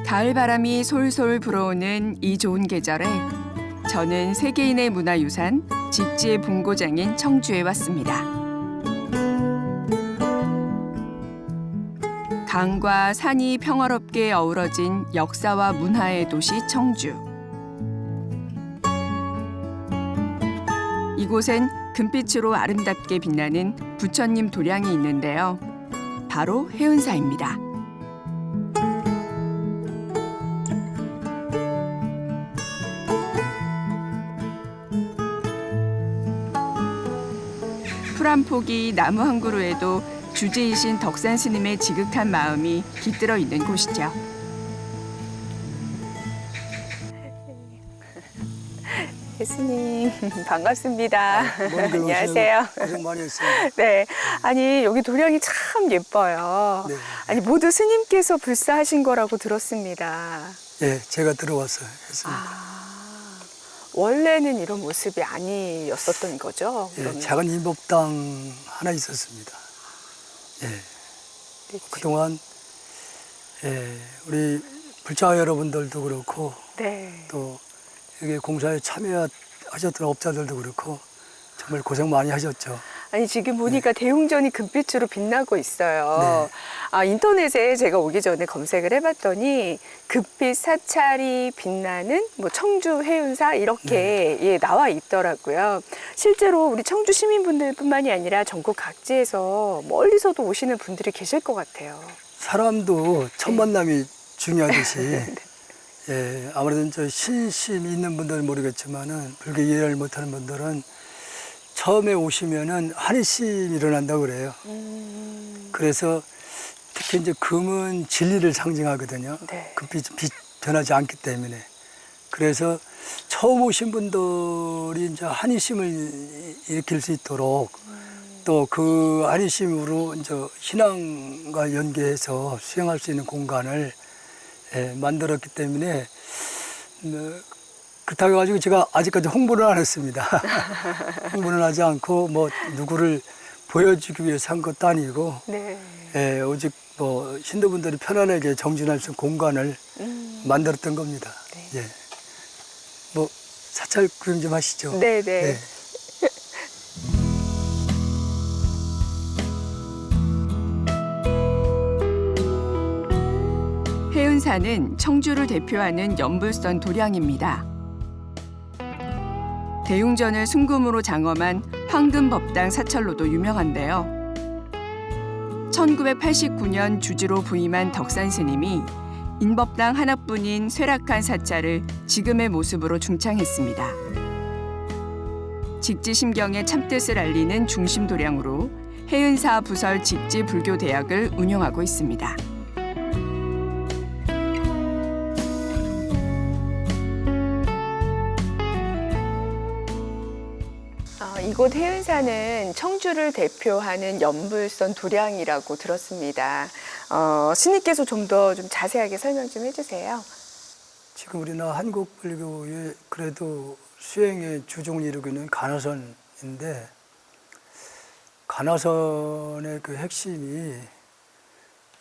가을 바람이 솔솔 불어오는 이 좋은 계절에 저는 세계인의 문화유산 직지의 본고장인 청주에 왔습니다. 강과 산이 평화롭게 어우러진 역사와 문화의 도시 청주. 이곳엔 금빛으로 아름답게 빛나는 부처님 도량이 있는데요. 바로 해운사입니다. 풀 한 포기, 나무 한 그루에도 주제이신 덕산 스님의 지극한 마음이 깃들어 있는 곳이죠. 스님 반갑습니다. 안녕하세요. 고생 많이 했습니다. 네, 아니 여기 도량이 참 예뻐요. 네. 아니 모두 스님께서 불사하신 거라고 들었습니다. 예, 제가 들어와서 했습니다. 원래는 이런 모습이 아니었었던 거죠? 예, 그러면? 작은 인법당 하나 있었습니다. 예, 네, 그동안 우리 불자 여러분들도 그렇고 네. 또 여기 공사에 참여하셨던 업자들도 그렇고 정말 고생 많이 하셨죠. 아니 지금 보니까 대웅전이 금빛으로 빛나고 있어요. 네. 아 인터넷에 제가 오기 전에 검색을 해봤더니 금빛 사찰이 빛나는 뭐 청주 해운사 이렇게 예, 나와 있더라고요. 실제로 우리 청주 시민분들뿐만이 아니라 전국 각지에서 멀리서도 오시는 분들이 계실 것 같아요. 사람도 첫 만남이 중요하듯이 예, 아무래도 저 신심이 있는 분들은 모르겠지만은 불교 이해를 못하는 분들은 처음에 오시면은 한의심이 일어난다고 그래요. 그래서 특히 이제 금은 진리를 상징하거든요. 네. 그 빛 변하지 않기 때문에. 그래서 처음 오신 분들이 이제 한의심을 일으킬 수 있도록 또 그 한의심으로 이제 신앙과 연계해서 수행할 수 있는 공간을 만들었기 때문에 그렇다고 해가지고 제가 아직까지 홍보를 안 했습니다. 홍보는 하지 않고 뭐 누구를 보여주기 위해서 한 것도 아니고 네. 오직 뭐 신도분들이 편안하게 정진할 수 있는 공간을 만들었던 겁니다. 네. 예. 뭐 사찰 구경 좀 하시죠. 네네. 네. 해운사는 청주를 대표하는 연불선 도량입니다. 대웅전을 순금으로 장엄한 황금법당 사찰로도 유명한데요. 1989년 주지로 부임한 덕산 스님이 인법당 하나뿐인 쇠락한 사찰을 지금의 모습으로 중창했습니다. 직지심경의 참뜻을 알리는 중심 도량으로 해운사 부설 직지불교대학을 운영하고 있습니다. 이곳 해운사는 청주를 대표하는 연불선 도량이라고 들었습니다. 스님께서 좀 더 좀 자세하게 설명 좀 해주세요. 지금 우리나라 한국 불교의 그래도 수행의 주종을 이루고 있는 간화선인데 간화선의 그 핵심이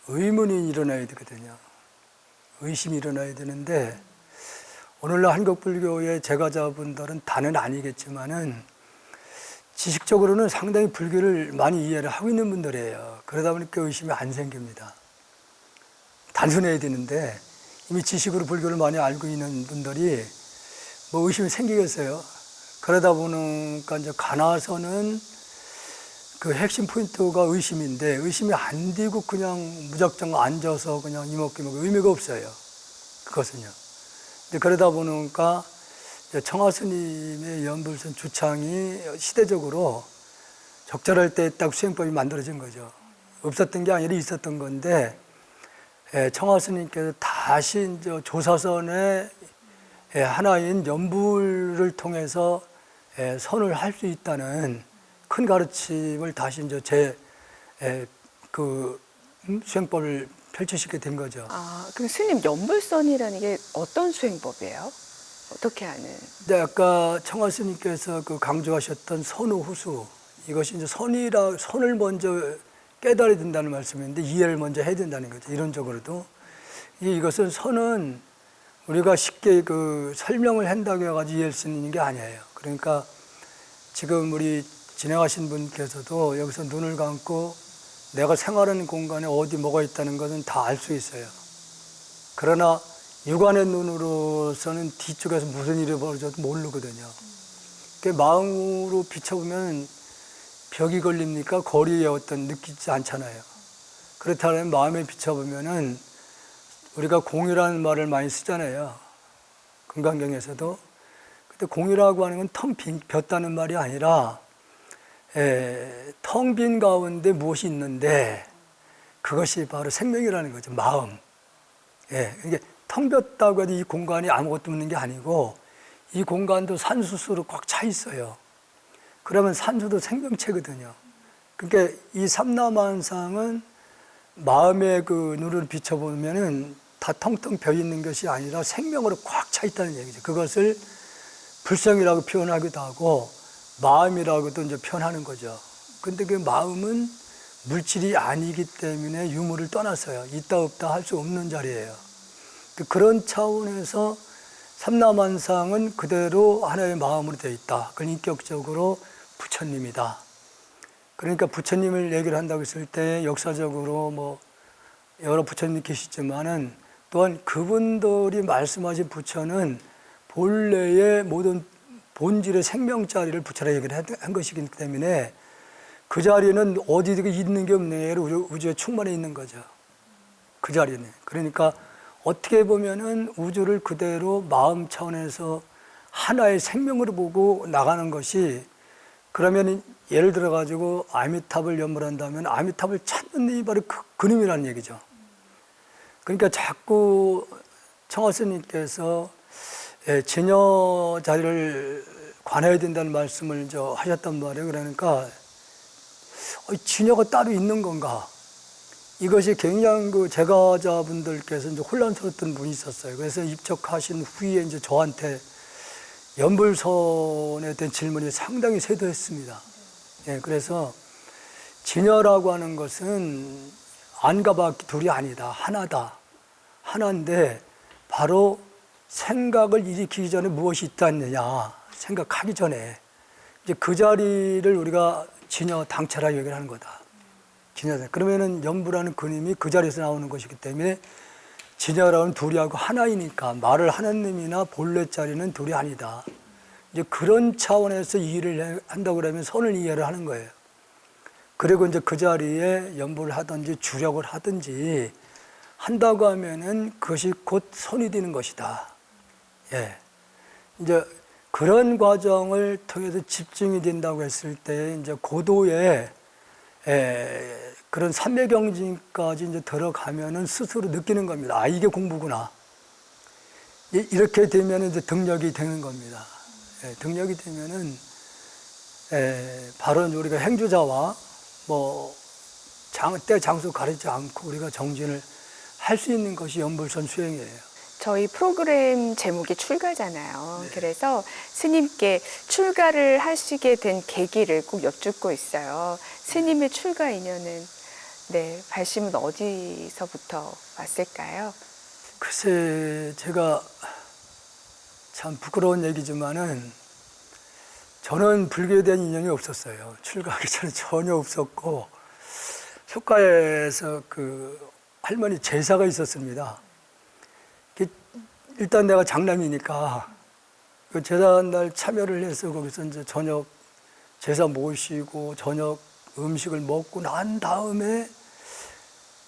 의문이 일어나야 되거든요. 의심이 일어나야 되는데 오늘날 한국 불교의 제가자분들은 다는 아니겠지만은 지식적으로는 상당히 불교를 많이 이해를 하고 있는 분들이에요. 그러다 보니까 의심이 안 생깁니다. 단순해야 되는데 이미 지식으로 불교를 많이 알고 있는 분들이 뭐 의심이 생기겠어요. 그러다 보니까 이제 간화선은 그 핵심 포인트가 의심인데 의심이 안 되고 그냥 무작정 앉아서 그냥 이먹기먹 의미가 없어요. 그것은요. 이제 그러다 보니까 청하 스님의 연불선 주창이 시대적으로 적절할 때 딱 수행법이 만들어진 거죠. 없었던 게 아니라 있었던 건데 청하 스님께서 다시 이제 조사선의 하나인 연불을 통해서 선을 할 수 있다는 큰 가르침을 다시 이제 그 수행법을 펼치시게 된 거죠. 아, 그럼 스님 연불선이라는 게 어떤 수행법이에요? 어떻게 하는? 네, 아까 청하 스님께서 그 강조하셨던 선우 후수, 이것이 이제 선을 먼저 깨달아야 된다는 말씀인데 이해를 먼저 해야 된다는 거죠. 이론적으로도 이것은 선은 우리가 쉽게 그 설명을 한다고 해가지고 이해할 수 있는 게 아니에요. 그러니까 지금 우리 진행하신 분께서도 여기서 눈을 감고 내가 생활하는 공간에 어디 뭐가 있다는 것은 다 알 수 있어요. 그러나 육안의 눈으로서는 뒤쪽에서 무슨 일이 벌어져도 모르거든요. 그 마음으로 비춰보면 벽이 걸립니까? 거리에 어떤 느끼지 않잖아요. 그렇다면 마음에 비춰보면은 우리가 공이라는 말을 많이 쓰잖아요. 금강경에서도. 근데 공이라고 하는 건 텅 비었다는 말이 아니라 텅 빈 가운데 무엇이 있는데 그것이 바로 생명이라는 거죠. 마음. 이게 텅 비었다고 해도 이 공간이 아무것도 없는 게 아니고 이 공간도 산수수로 꽉 차 있어요. 그러면 산수도 생명체거든요. 그러니까 이 삼라만상은 마음의 그 눈을 비춰보면은 다 텅텅 비어 있는 것이 아니라 생명으로 꽉 차 있다는 얘기죠. 그것을 불성이라고 표현하기도 하고 마음이라고도 이제 표현하는 거죠. 근데 그 마음은 물질이 아니기 때문에 유무를 떠났어요. 있다 없다 할 수 없는 자리예요. 그런 차원에서 삼라만상은 그대로 하나의 마음으로 되어 있다. 그건 인격적으로 부처님이다. 그러니까 부처님을 얘기를 한다고 했을 때 역사적으로 뭐 여러 부처님 계시지만은 또한 그분들이 말씀하신 부처는 본래의 모든 본질의 생명자리를 부처라 얘기를 한 것이기 때문에 그 자리는 어디 있는 게 없네. 우주에 충만해 있는 거죠. 그 자리는. 그러니까 어떻게 보면은 우주를 그대로 마음 차원에서 하나의 생명으로 보고 나가는 것이 그러면 예를 들어 가지고 아미탑을 연물한다면 아미탑을 찾는 이 바로 그놈이라는 얘기죠. 그러니까 자꾸 청하스님께서 진여 자리를 관해야 된다는 말씀을 하셨단 말이에요. 그러니까 진여가 따로 있는 건가? 이것이 굉장히 그 제가자분들께서 이제 혼란스러웠던 분이 있었어요. 그래서 입적하신 후에 이제 저한테 연불선에 대한 질문이 상당히 쇄도했습니다. 그래서 진여라고 하는 것은 안과 밖 둘이 아니다. 하나다. 하나인데 바로 생각을 일으키기 전에 무엇이 있다느냐. 생각하기 전에. 이제 그 자리를 우리가 진여 당체라 얘기를 하는 거다. 진여. 그러면은 연부라는 그림이 그 자리에서 나오는 것이기 때문에 진여라는 둘이 하고 하나이니까 말을 하나님이나 본래 자리는 둘이 아니다. 이제 그런 차원에서 이해를 한다고 그러면 선을 이해를 하는 거예요. 그리고 이제 그 자리에 연부를 하든지 주력을 하든지 한다고 하면은 그것이 곧 선이 되는 것이다. 이제 그런 과정을 통해서 집중이 된다고 했을 때 이제 고도의 그런 삼매경진까지 이제 들어가면은 스스로 느끼는 겁니다. 아, 이게 공부구나. 이렇게 되면 이제 등력이 되는 겁니다. 등력이 되면은 바로 우리가 행주자와 뭐 때 장소 가리지 않고 우리가 정진을 할 수 있는 것이 연불선 수행이에요. 저희 프로그램 제목이 출가잖아요. 그래서 스님께 출가를 하시게 된 계기를 꼭 여쭙고 있어요. 스님의 출가 인연은 발심은 어디서부터 왔을까요? 글쎄, 제가 참 부끄러운 얘기지만은 저는 불교에 대한 인연이 없었어요. 출가하기 전에 전혀 없었고, 효과에서 그 할머니 제사가 있었습니다. 일단 내가 장남이니까 그 제사날 참여를 해서 거기서 이제 저녁 제사 모시고 저녁 음식을 먹고 난 다음에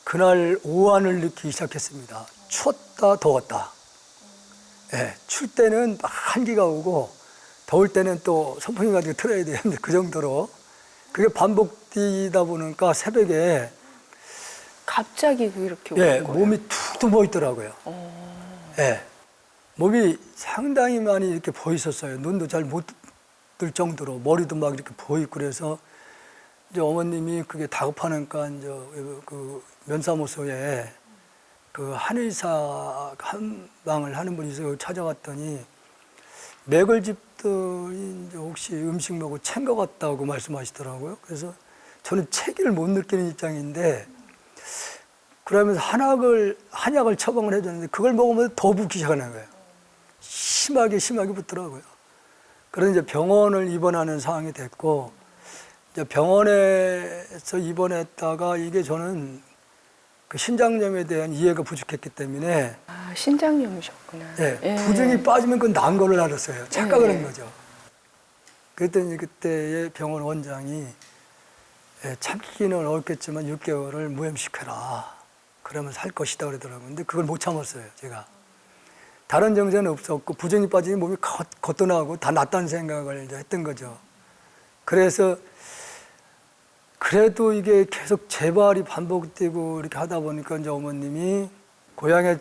그날 오한을 느끼기 시작했습니다. 추웠다 더웠다. 출 때는 막 한기가 오고 더울 때는 또 선풍기 가지고 틀어야 되는데 그 정도로 그게 반복되다 보니까 새벽에 갑자기 이렇게 오는 거예요? 몸이 툭툭 부어 있더라고요. 몸이 상당히 많이 이렇게 부어 있었어요. 눈도 잘 못 뜰 정도로 머리도 막 이렇게 부어 있고 그래서 이제 어머님이 그게 다급하니까 이제 그 면사무소에 그 한의사 한방을 하는 분이 있어요. 찾아갔더니 맥을 짚더니 이제 혹시 음식 먹고 챈 것 같다고 말씀하시더라고요. 그래서 저는 체기를 못 느끼는 입장인데 그러면서 한약을 처방을 해줬는데 그걸 먹으면 더 붓기 시작하는 거예요. 심하게 붓더라고요. 그래서 이제 병원을 입원하는 상황이 됐고, 이제 병원에서 입원했다가 이게 저는 그 신장염에 대한 이해가 부족했기 때문에 아, 신장염이셨구나. 예, 부종이 빠지면 그건 난 거를 알았어요. 착각을 한 거죠. 그랬더니 그때의 병원 원장이 참기는 어렵겠지만 6개월을 무염시켜라. 그러면 살 것이다 그러더라고요. 근데 그걸 못 참았어요, 제가. 다른 증세는 없었고 부종이 빠지니 몸이 겉도나고 다 낫다는 생각을 이제 했던 거죠. 그래서 그래도 이게 계속 재발이 반복되고 이렇게 하다 보니까 이제 어머님이 고향에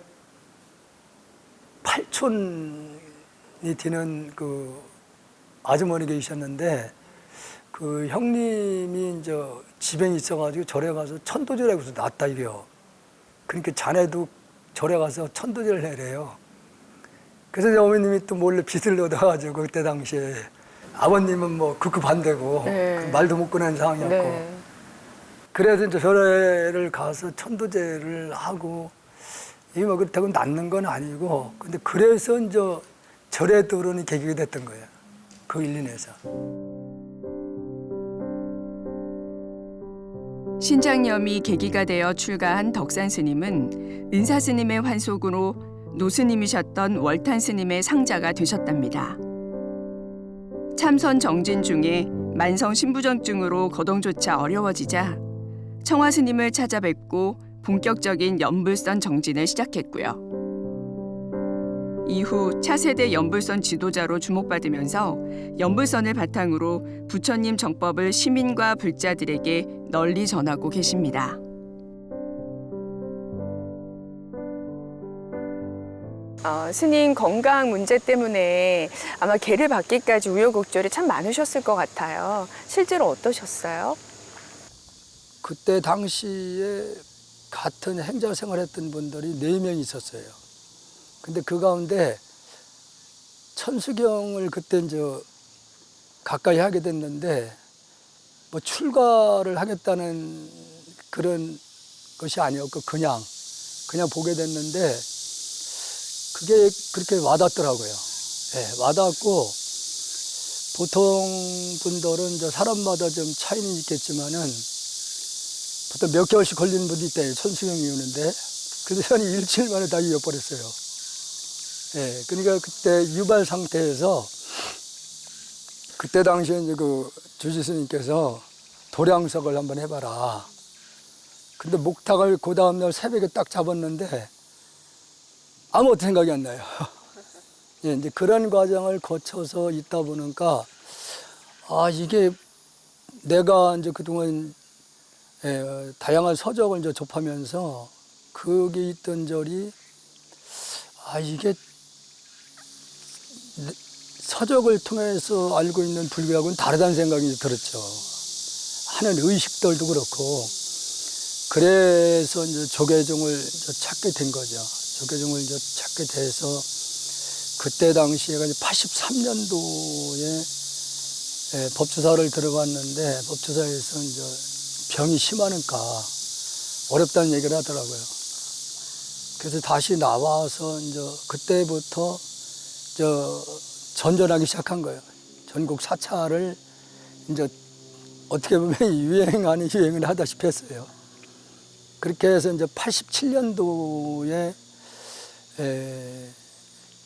8촌이 되는 그 아주머니 계셨는데 그 형님이 이제 지병이 있어가지고 절에 가서 천도제라고 해서 낫다 이게요. 그러니까 자네도 절에 가서 천도제를 해래요. 그래서 이제 어머님이 또 몰래 빚을 얻어가지고 그때 당시에 아버님은 뭐 극구 반대고 말도 못 꺼내는 상황이었고 네. 그래서 이제 절에를 가서 천도제를 하고 이게 뭐 그렇다고 낫는 건 아니고 근데 그래서 이제 절에 들어오는 계기가 됐던 거예요. 그 일련에서. 신장염이 계기가 되어 출가한 덕산 스님은 은사 스님의 환속으로 노스님이셨던 월탄 스님의 상자가 되셨답니다. 참선 정진 중에 만성 신부전증으로 거동조차 어려워지자 청화 스님을 찾아뵙고 본격적인 연불선 정진을 시작했고요. 이후 차세대 연불선 지도자로 주목받으면서 연불선을 바탕으로 부처님 정법을 시민과 불자들에게 널리 전하고 계십니다. 스님 건강 문제 때문에 아마 계를 받기까지 우여곡절이 참 많으셨을 것 같아요. 실제로 어떠셨어요? 그때 당시에 같은 행자 생활했던 분들이 4명 있었어요. 근데 그 가운데 천수경을 그때 이제 가까이 하게 됐는데 뭐 출가를 하겠다는 그런 것이 아니었고 그냥 보게 됐는데 그게 그렇게 와닿더라고요. 예, 와닿고 보통 분들은 이제 사람마다 좀 차이는 있겠지만은 보통 몇 개월씩 걸리는 분도 있대요. 천수경이 오는데 그래서 저는 일주일 만에 다 이어버렸어요. 예, 그러니까 그때 유발 상태에서 그때 당시에 이제 그 주지스님께서 도량석을 한번 해봐라. 근데 목탁을 그 다음날 새벽에 딱 잡았는데 아무것도 생각이 안 나요. 예, 이제 그런 과정을 거쳐서 있다 보니까 아 이게 내가 이제 그동안 다양한 서적을 이제 접하면서 거기 있던 절이 아 이게 서적을 통해서 알고 있는 불교하고는 다르다는 생각이 들었죠. 하는 의식들도 그렇고 그래서 이제 조계종을 찾게 된 거죠. 조계종을 이제 찾게 돼서 그때 당시에가 83년도에 법조사를 들어갔는데 법조사에서 이제 병이 심하니까 어렵다는 얘기를 하더라고요. 그래서 다시 나와서 이제 그때부터 전전하기 시작한 거예요. 전국 사찰을 이제 어떻게 보면 유행 아닌 유행을 하다시피 했어요. 그렇게 해서 이제 87년도에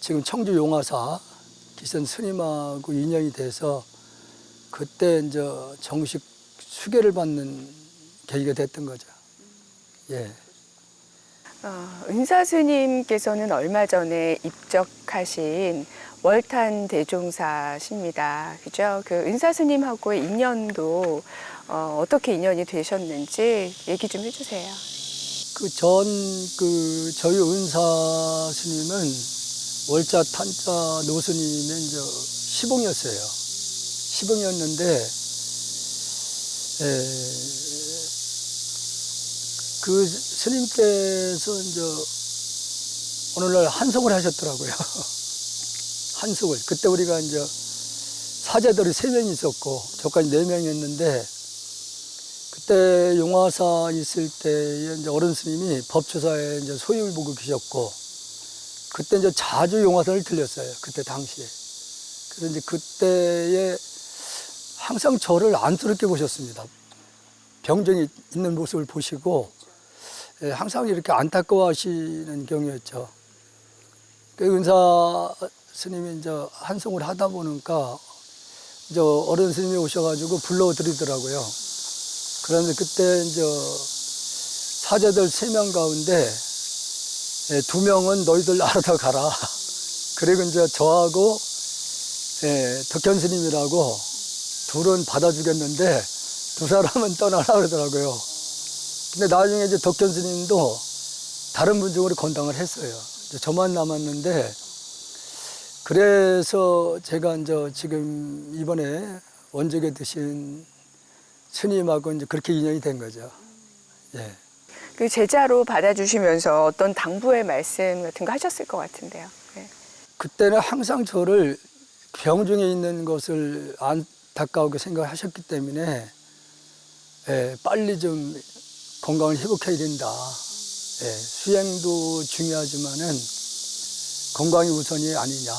지금 청주 용화사 기선 스님하고 인연이 돼서 그때 이제 정식 수계를 받는 계기가 됐던 거죠. 예. 은사 스님께서는 얼마 전에 입적하신 월탄 대종사십니다. 그죠? 그 은사 스님하고의 인연도 어떻게 인연이 되셨는지 얘기 좀 해주세요. 저희 은사 스님은 월자 탄자 노스님의 이제 시봉이었어요. 시봉이었는데 그 스님께서 이제 오늘날 한석을 하셨더라고요. 한석을. 그때 우리가 이제 사제들이 3명이 있었고 저까지 4명이었는데 그때 용화산 있을 때에 이제 어른 스님이 법조사에 이제 소임을 보고 계셨고, 그때 이제 자주 용화산을 들렸어요. 그때 당시에. 그래서 이제 그때에 항상 저를 안쓰럽게 보셨습니다. 병정이 있는 모습을 보시고, 예, 항상 이렇게 안타까워하시는 경우였죠. 그 은사 스님이 이제 한송을 하다 보니까 이제 어른 스님이 오셔가지고 불러드리더라고요. 그런데 그때 이제 사제들 3명 가운데 2명은 너희들 알아서 가라. 그리고 이제 저하고 덕현 스님이라고 둘은 받아주겠는데 2사람은 떠나라 그러더라고요. 근데 나중에 이제 덕현 스님도 다른 분 중으로 건당을 했어요. 이제 저만 남았는데, 그래서 제가 이제 지금 이번에 원적에 드신 스님하고 이제 그렇게 인연이 된 거죠. 예. 그 제자로 받아주시면서 어떤 당부의 말씀 같은 거 하셨을 것 같은데요. 네. 그때는 항상 저를 병중에 있는 것을 안타까우게 생각하셨기 때문에 빨리 좀 건강을 회복해야 된다. 수행도 중요하지만은 건강이 우선이 아니냐.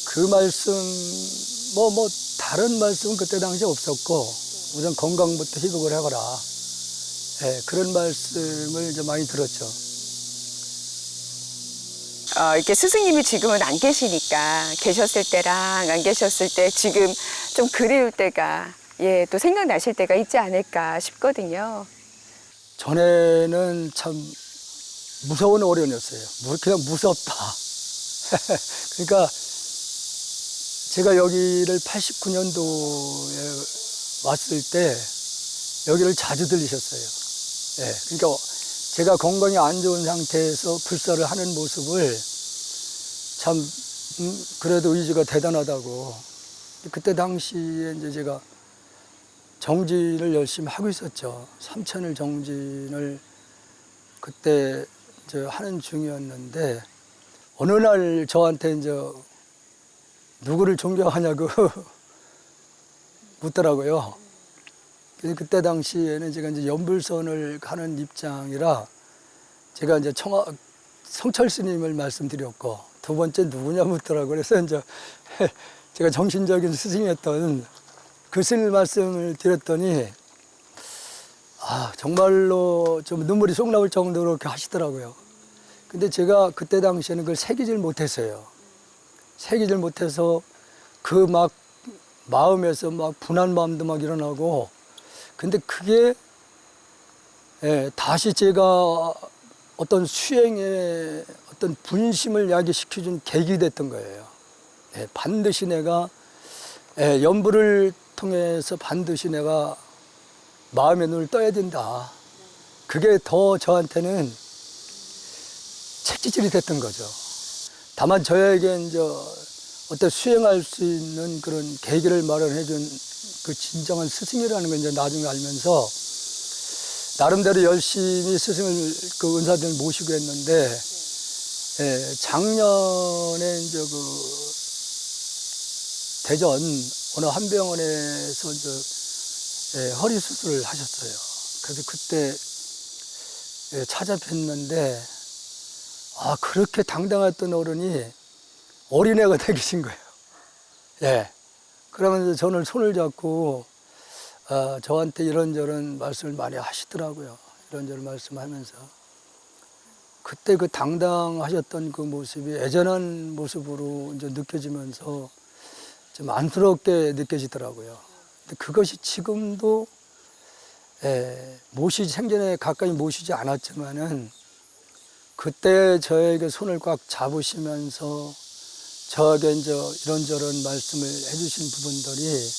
그 말씀 뭐 다른 말씀은 그때 당시에 없었고, 우선 건강부터 회복을 해거라. 그런 말씀을 이제 많이 들었죠. 이렇게 스승님이 지금은 안 계시니까 계셨을 때랑 안 계셨을 때 지금 좀 그리울 때가 또 생각나실 때가 있지 않을까 싶거든요. 전에는 참 무서운 어른이었어요. 그냥 무섭다. 그러니까 제가 여기를 89년도에 왔을 때 여기를 자주 들리셨어요. 그러니까 제가 건강이 안 좋은 상태에서 불사를 하는 모습을 참 그래도 의지가 대단하다고. 그때 당시에 이제 제가 정진을 열심히 하고 있었죠. 삼천을 정진을 그때 이제 하는 중이었는데, 어느 날 저한테 이제 누구를 존경하냐고 묻더라고요. 그때 당시에는 제가 이제 연불선을 가는 입장이라 제가 이제 성철 스님을 말씀드렸고, 2번째 누구냐 묻더라고요. 그래서 이제 제가 정신적인 스승이었던 그 스님 말씀을 드렸더니 정말로 좀 눈물이 쏙 나올 정도로 그렇게 하시더라고요. 근데 제가 그때 당시에는 그걸 새기질 못했어요. 새기질 못해서 그 막 마음에서 막 분한 마음도 막 일어나고, 근데 그게 다시 제가 어떤 수행에 어떤 분심을 야기시켜준 계기가 됐던 거예요. 반드시 내가 연불을 통해서 반드시 내가 마음의 눈을 떠야 된다. 그게 더 저한테는 책지질이 됐던 거죠. 다만 저에게 이제 어떤 수행할 수 있는 그런 계기를 마련해준 그 진정한 스승이라는 걸 이제 나중에 알면서 나름대로 열심히 스승을 그 은사들을 모시고 했는데, 작년에 이제 그 대전 어느 한 병원에서 이제 허리 수술을 하셨어요. 그래서 그때 찾아뵀는데 그렇게 당당했던 어른이 어린애가 되신 거예요. 그러면서 저는 손을 잡고 저한테 이런저런 말씀을 많이 하시더라고요. 이런저런 말씀하면서 그때 그 당당하셨던 그 모습이 애전한 모습으로 이제 느껴지면서 좀 안쓰럽게 느껴지더라고요. 근데 그것이 지금도 생전에 가까이 모시지 않았지만은 그때 저에게 손을 꽉 잡으시면서 저에게 이제 이런저런 말씀을 해주신 부분들이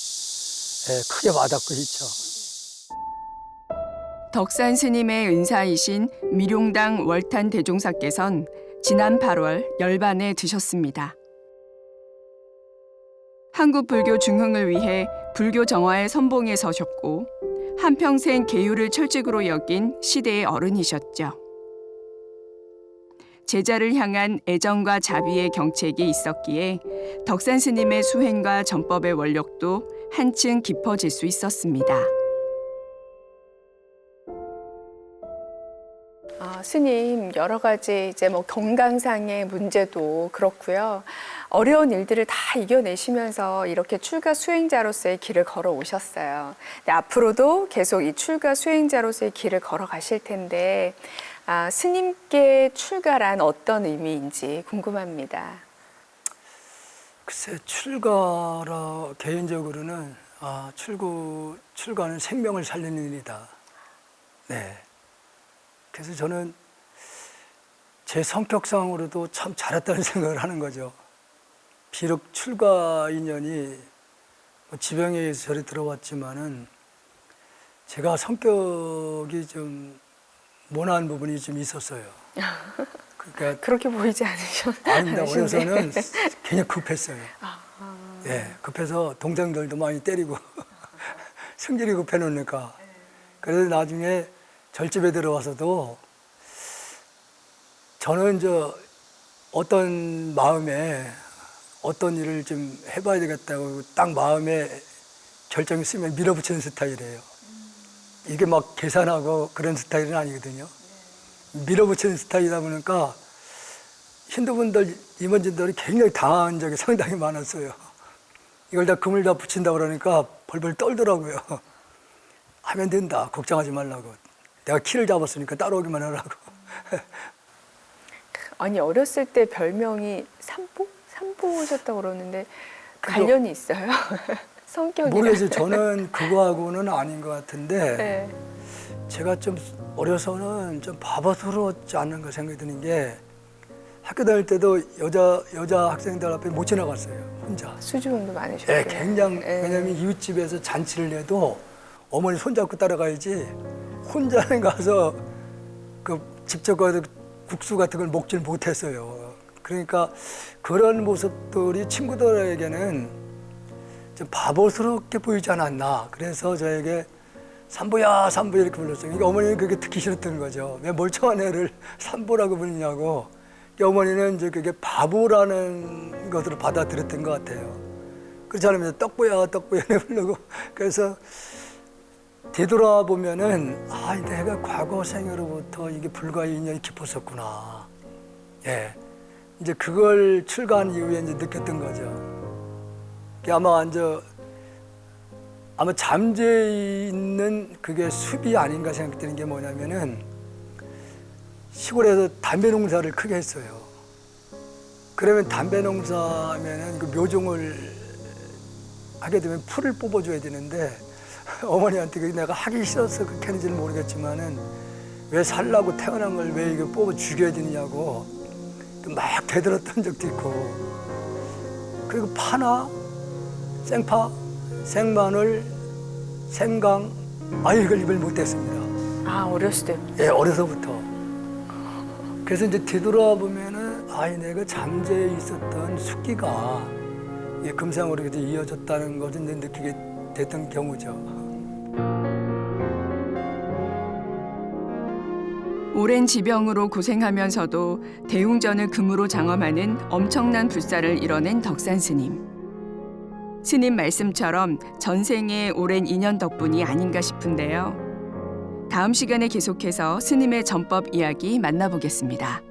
크게 와닿고 있죠. 덕산 스님의 은사이신 미룡당 월탄 대종사께선 지난 8월 열반에 드셨습니다. 한국 불교 중흥을 위해 불교 정화의 선봉에 서셨고 한평생 계율을 철칙으로 여긴 시대의 어른이셨죠. 제자를 향한 애정과 자비의 경책이 있었기에 덕산 스님의 수행과 전법의 원력도 한층 깊어질 수 있었습니다. 스님, 여러 가지 이제 뭐 건강상의 문제도 그렇고요. 어려운 일들을 다 이겨내시면서 이렇게 출가 수행자로서의 길을 걸어 오셨어요. 근데 앞으로도 계속 이 출가 수행자로서의 길을 걸어 가실 텐데, 스님께 출가란 어떤 의미인지 궁금합니다. 글쎄, 출가라 개인적으로는 출가는 생명을 살리는 일이다. 네. 그래서 저는 제 성격상으로도 참 잘했다는 생각을 하는 거죠. 비록 출가 인연이 지병에 의해서 저리 들어왔지만은 제가 성격이 좀 모난 부분이 좀 있었어요. 그러니까 그렇게 보이지 않으셨나요? 아닙니다. 어려서는 굉장히 급했어요. 예, 급해서 동생들도 많이 때리고 성질이 급해놓으니까. 그래서 나중에 절집에 들어와서도 저는 어떤 마음에 어떤 일을 좀 해봐야 되겠다고 딱 마음에 결정이 쓰면 밀어붙이는 스타일이에요. 이게 막 계산하고 그런 스타일은 아니거든요. 밀어붙이는 스타일이다 보니까 힌두분들, 임원진들이 굉장히 당한 적이 상당히 많았어요. 이걸 다 금을 다 붙인다 그러니까 벌벌 떨더라고요. 하면 된다. 걱정하지 말라고. 내가 키를 잡았으니까 따라오기만 하라고. 아니, 어렸을 때 별명이 삼보셨다고 그러는데 관련이 있어요? 성격이 모르겠어요. 저는 그거하고는 아닌 것 같은데 네. 제가 좀 어려서는 좀 바보스러웠지 않는가 생각이 드는 게 학교 다닐 때도 여자 학생들 앞에 못 지나갔어요. 혼자. 수줍음도 많으셨고요. 네, 굉장히 네. 왜냐면 이웃집에서 잔치를 해도 어머니 손잡고 따라가야지 혼자는 가서 직접 가서 국수 같은 걸 먹질 못했어요. 그러니까 그런 모습들이 친구들에게는 좀 바보스럽게 보이지 않았나. 그래서 저에게 삼보야, 삼보 이렇게 불렀어요. 그러니까 어머니는 그게 듣기 싫었던 거죠. 왜 멀쩡한 애를 삼보라고 부르냐고. 그러니까 어머니는 이제 그게 바보라는 것으로 받아들였던 것 같아요. 그렇지 않으면 떡보야, 떡보야 부르고. 그래서 되돌아보면은 내가 과거 생애로부터 이게 불가의 인연이 깊었었구나. 예, 이제 그걸 출가한 이후에 이제 느꼈던 거죠. 아마 잠재해 있는 그게 숲이 아닌가 생각되는 게 뭐냐면은 시골에서 담배 농사를 크게 했어요. 그러면 담배 농사면은 그 묘종을 하게 되면 풀을 뽑아줘야 되는데 어머니한테 내가 하기 싫어서 그렇게 하는지는 모르겠지만은 왜 살라고 태어난 걸 왜 이거 뽑아 죽여야 되느냐고 막 대들었던 적도 있고, 그리고 파나 생파, 생마늘, 생강 이걸 입을 못했습니다. 어렸을 때. 예, 어려서부터. 그래서 이제 되돌아보면은 내가 잠재해 있었던 숙기가 금상으로 이제 이어졌다는 것을 느끼게 됐던 경우죠. 오랜 지병으로 고생하면서도 대웅전을 금으로 장엄하는 엄청난 불사를 이뤄낸 덕산 스님. 스님 말씀처럼 전생의 오랜 인연 덕분이 아닌가 싶은데요. 다음 시간에 계속해서 스님의 전법 이야기 만나보겠습니다.